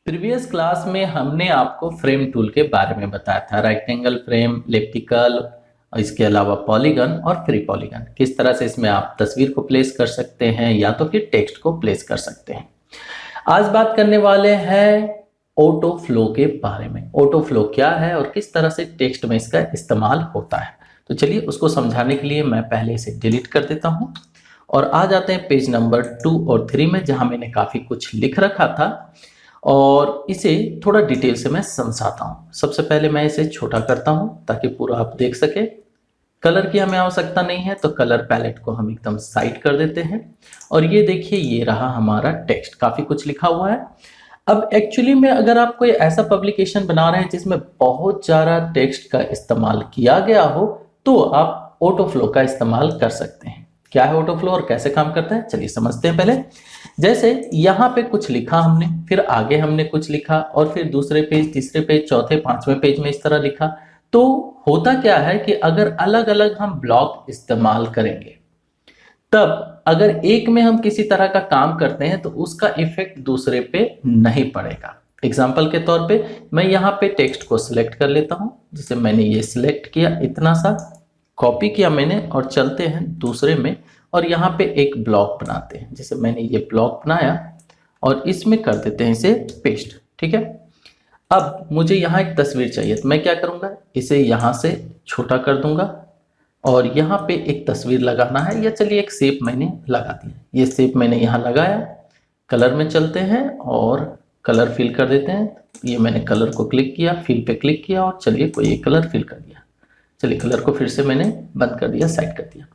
Previous class में हमने आपको फ्रेम टूल के बारे में बताया था। रेक्टेंगल फ्रेम, इलिप्टिकल, इसके अलावा पॉलीगन और फ्री पॉलीगन, किस तरह से इसमें आप तस्वीर को प्लेस कर सकते हैं या तो फिर टेक्स्ट को प्लेस कर सकते हैं। आज बात करने वाले हैं ऑटो फ्लो के बारे में। ऑटो फ्लो क्या है और किस तरह से टेक्स्ट में इसका इस्तेमाल होता है। तो चलिए उसको समझाने के लिए मैं पहले इसे डिलीट कर देता हूं और आ जाते हैं पेज नंबर 2 और 3 में, जहां मैंने काफी कुछ लिख रखा था और इसे थोड़ा डिटेल से मैं समझाता हूँ। सबसे पहले मैं इसे छोटा करता हूँ ताकि पूरा आप देख सके। कलर की हमें आवश्यकता नहीं है तो कलर पैलेट को हम एकदम साइड कर देते हैं और ये देखिए, ये रहा हमारा टेक्स्ट। काफी कुछ लिखा हुआ है। अब एक्चुअली में अगर आप कोई ऐसा पब्लिकेशन बना रहे हैं जिसमें बहुत ज़्यादा टेक्स्ट का इस्तेमाल किया गया हो तो आप ऑटो फ्लो का इस्तेमाल कर सकते हैं। क्या है ऑटो फ्लो और कैसे काम करता है, चलिए समझते हैं। पहले जैसे यहाँ पे कुछ लिखा हमने, फिर आगे हमने कुछ लिखा और फिर दूसरे पेज, तीसरे पेज, चौथे, पांचवें पेज में इस तरह लिखा। तो होता क्या है कि अगर अलग अलग हम ब्लॉक इस्तेमाल करेंगे तब अगर एक में हम किसी तरह का काम करते हैं तो उसका इफेक्ट दूसरे पे नहीं पड़ेगा। एग्जाम्पल के तौर पे मैं यहाँ पे टेक्स्ट को सिलेक्ट कर लेता हूँ। जैसे मैंने ये सिलेक्ट किया, इतना सा कॉपी किया मैंने और चलते हैं दूसरे में और यहाँ पे एक ब्लॉक बनाते हैं। जैसे मैंने ये ब्लॉक बनाया और इसमें कर देते हैं इसे पेस्ट। ठीक है, अब मुझे यहाँ एक तस्वीर चाहिए तो मैं क्या करूँगा, इसे यहाँ से छोटा कर दूंगा और यहाँ पे एक तस्वीर लगाना है, या चलिए एक शेप मैंने लगा दिया। ये शेप मैंने यहाँ लगाया। कलर में चलते हैं और कलर फिल कर देते हैं। ये मैंने कलर को क्लिक किया, फिल पे क्लिक किया और चलिए कोई एक कलर फिल कर दिया। चलिए कलर को फिर से मैंने बंद कर दिया, साइड कर दिया।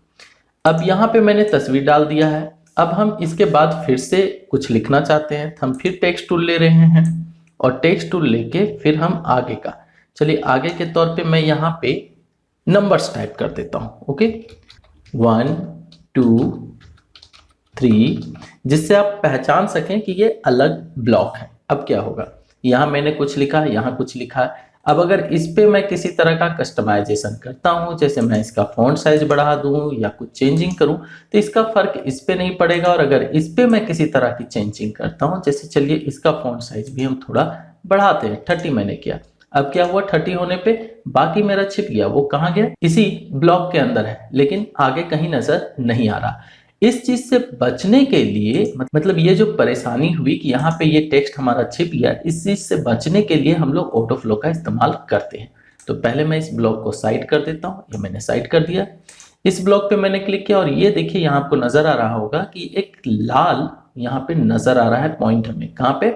अब यहाँ पे मैंने तस्वीर डाल दिया है। अब हम इसके बाद फिर से कुछ लिखना चाहते हैं तो हम फिर टेक्स्ट टूल ले रहे हैं और टेक्स्ट टूल लेके फिर हम आगे का, चलिए आगे के तौर पे मैं यहाँ पे नंबर्स टाइप कर देता हूँ। ओके, 1 2 3, जिससे आप पहचान सकें कि ये अलग ब्लॉक है। अब क्या होगा, यहाँ मैंने कुछ लिखा, यहाँ कुछ लिखा। अब अगर इस पे मैं किसी तरह का कस्टमाइजेशन करता हूँ, जैसे मैं इसका फॉन्ट साइज बढ़ा दूँ या कुछ चेंजिंग करूँ, तो इसका फर्क इस पे नहीं पड़ेगा। और अगर इस पे मैं किसी तरह की चेंजिंग करता हूँ, जैसे चलिए इसका फॉन्ट साइज भी हम थोड़ा बढ़ाते हैं, 30 मैंने किया। अब क्या हुआ, 30 होने पे बाकी मेरा छिप गया। वो कहाँ गया, इसी ब्लॉक के अंदर है, लेकिन आगे कहीं नजर नहीं आ रहा। इस चीज से बचने के लिए, मतलब ये जो परेशानी हुई कि यहाँ पे ये टेक्स्ट हमारा छिप गया, इस चीज से बचने के लिए हम लोग ऑटो फ्लो का इस्तेमाल करते हैं। तो पहले मैं इस ब्लॉक को साइड कर देता हूँ। ये मैंने साइड कर दिया। इस ब्लॉक पे मैंने क्लिक किया और ये देखिए, यहाँ आपको नजर आ रहा होगा कि एक लाल यहाँ पे नजर आ रहा है पॉइंट हमें। कहाँ पे,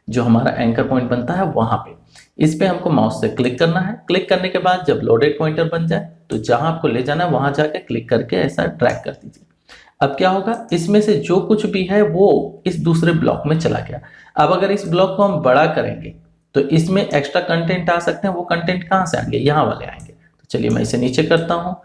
जो हमारा एंकर पॉइंट बनता है वहां पे। इस पे हमको माउस से क्लिक करना है। क्लिक करने के बाद जब लोडेड पॉइंटर बन जाए तो जहां आपको ले जाना है वहां जाके क्लिक करके ऐसा ड्रैग कर दीजिए। अब क्या होगा, इसमें से जो कुछ भी है वो इस दूसरे ब्लॉक में चला गया। अब अगर इस ब्लॉक को हम बड़ा करेंगे तो इसमें एक्स्ट्रा कंटेंट आ सकते हैं। वो कंटेंट कहाँ से आएंगे, यहाँ वाले आएंगे। तो चलिए मैं इसे नीचे करता हूँ।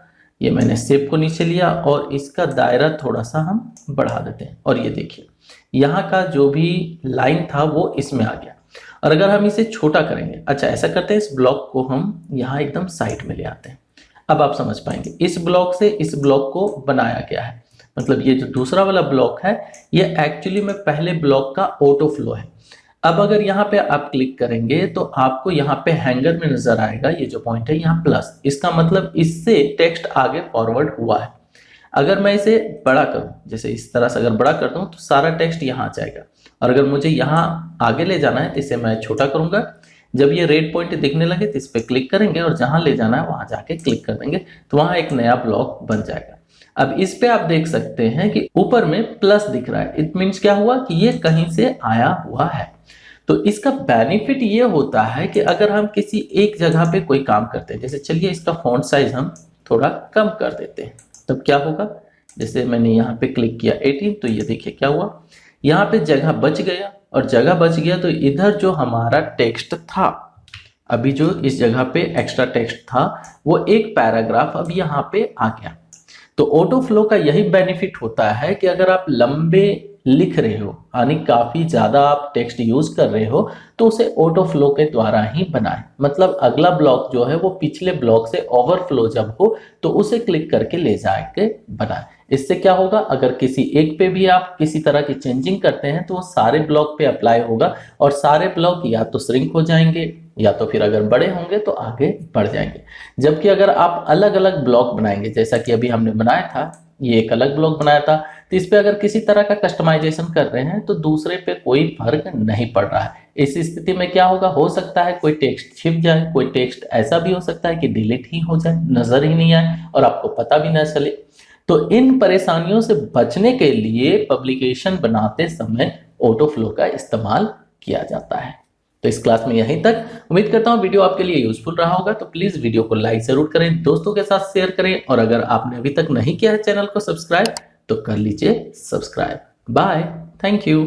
ये मैंने शेप को नीचे लिया और इसका दायरा थोड़ा सा हम बढ़ा देते हैं और ये देखिए, यहाँ का जो भी लाइन था वो इसमें आ गया। और अगर हम इसे छोटा करेंगे, अच्छा ऐसा करते हैं, इस ब्लॉक को हम यहाँ एकदम साइड में ले आते हैं। अब आप समझ पाएंगे, इस ब्लॉक से इस ब्लॉक को बनाया गया है। मतलब ये जो दूसरा वाला ब्लॉक है ये एक्चुअली में पहले ब्लॉक का ऑटो फ्लो है। अब अगर यहाँ पे आप क्लिक करेंगे तो आपको यहाँ पे हैंगर में नजर आएगा, ये जो पॉइंट है यहाँ प्लस, इसका मतलब इससे टेक्स्ट आगे फॉरवर्ड हुआ है। अगर मैं इसे बड़ा करूं, जैसे इस तरह से अगर बड़ा कर दूं तो सारा टेक्स्ट यहाँ आ जाएगा। और अगर मुझे यहाँ आगे ले जाना है तो इसे मैं छोटा करूंगा। जब ये रेड पॉइंट दिखने लगे तो इस पर क्लिक करेंगे और जहां ले जाना है वहां जाके क्लिक कर देंगे तो वहां एक नया ब्लॉक बन जाएगा। अब इस पे आप देख सकते हैं कि ऊपर में प्लस दिख रहा है। इट मीन्स क्या हुआ कि ये कहीं से आया हुआ है। तो इसका बेनिफिट ये होता है कि अगर हम किसी एक जगह पे कोई काम करते हैं, जैसे चलिए इसका फॉन्ट साइज हम थोड़ा कम कर देते हैं, तब क्या होगा, जैसे मैंने यहाँ पे क्लिक किया 18, तो ये देखिए क्या हुआ, यहाँ पे जगह बच गया। और जगह बच गया तो इधर जो हमारा टेक्स्ट था, अभी जो इस जगह पे एक्स्ट्रा टेक्स्ट था, वो एक पैराग्राफ अब यहाँ पे आ गया। तो ऑटो फ्लो का यही बेनिफिट होता है कि अगर आप लंबे लिख रहे हो, यानी काफी ज्यादा आप टेक्स्ट यूज कर रहे हो, तो उसे ऑटो फ्लो के द्वारा ही बनाएं। मतलब अगला ब्लॉक जो है वो पिछले ब्लॉक से ओवरफ्लो जब हो तो उसे क्लिक करके ले जाके बनाएं। इससे क्या होगा, अगर किसी एक पे भी आप किसी तरह की चेंजिंग करते हैं तो वो सारे ब्लॉक पे अप्लाई होगा और सारे ब्लॉक या तो श्रिंक हो जाएंगे या तो फिर अगर बड़े होंगे तो आगे बढ़ जाएंगे। जबकि अगर आप अलग अलग ब्लॉक बनाएंगे, जैसा कि अभी हमने बनाया था, ये एक अलग ब्लॉक बनाया था, तो इस पे अगर किसी तरह का कस्टमाइजेशन कर रहे हैं तो दूसरे पे कोई फर्क नहीं पड़ रहा है। इस स्थिति में क्या होगा, हो सकता है कोई टेक्स्ट छिप जाए, कोई टेक्स्ट ऐसा भी हो सकता है कि डिलीट ही हो जाए, नजर ही नहीं आए और आपको पता भी ना चले। तो इन परेशानियों से बचने के लिए पब्लिकेशन बनाते समय ऑटोफ्लो का इस्तेमाल किया जाता है। तो इस क्लास में यहीं तक। उम्मीद करता हूं वीडियो आपके लिए यूजफुल रहा होगा। तो प्लीज वीडियो को लाइक जरूर करें, दोस्तों के साथ शेयर करें और अगर आपने अभी तक नहीं किया है चैनल को सब्सक्राइब तो कर लीजिए सब्सक्राइब। Bye, thank you.